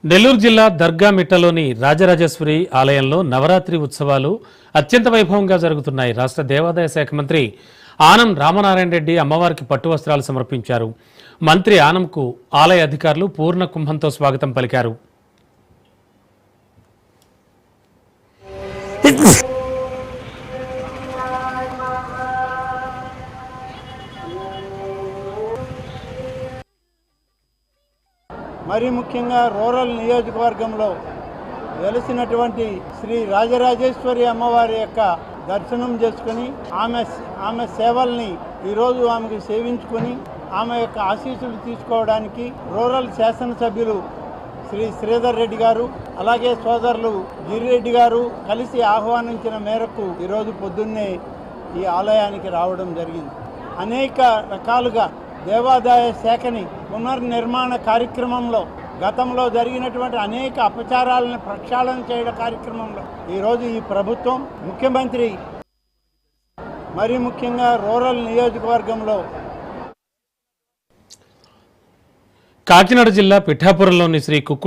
నెల్లూరు జిల్లా దర్గామిట్టలోని రాజరాజేశ్వరి ఆలయంలో నవరాత్రి ఉత్సవాలు అత్యంత వైభవంగా జరుగుతున్నాయి. రాష్ట్ర దేవాదాయ శాఖ మంత్రి ఆనం రామనారాయణ రెడ్డి అమ్మవారికి పట్టు వస్త్రాలు సమర్పించారు. మంత్రి ఆనంకు ఆలయ అధికారులు పూర్ణ కుంభంతో స్వాగతం పలికారు. మరి ముఖ్యంగా రూరల్ నియోజకవర్గంలో వెలిసినటువంటి శ్రీ రాజరాజేశ్వరి అమ్మవారి యొక్క దర్శనం చేసుకుని ఆమె సేవల్ని ఈరోజు ఆమెకు సేవించుకొని ఆమె యొక్క ఆశీస్సులు తీసుకోవడానికి రూరల్ శాసనసభ్యులు శ్రీ శ్రీధర్ రెడ్డి గారు అలాగే సోదరులు గిరిరెడ్డి గారు కలిసి ఆహ్వానించిన మేరకు ఈరోజు పొద్దున్నే ఈ ఆలయానికి రావడం జరిగింది. అనేక రకాలుగా దేవాదాయ శాఖని పునర్నిర్మాణ కార్యక్రమంలో గతంలో జరిగినటువంటి అనేక అపచారాలను ప్రక్షాళన చేయడం కార్యక్రమంలో ఈరోజు ఈ ప్రభుత్వం ముఖ్యమంత్రి మరి ముఖ్యంగా రూరల్ నియోజకవర్గంలో కాకినాడ జిల్లా పిఠాపురంలోని శ్రీ కుక్కు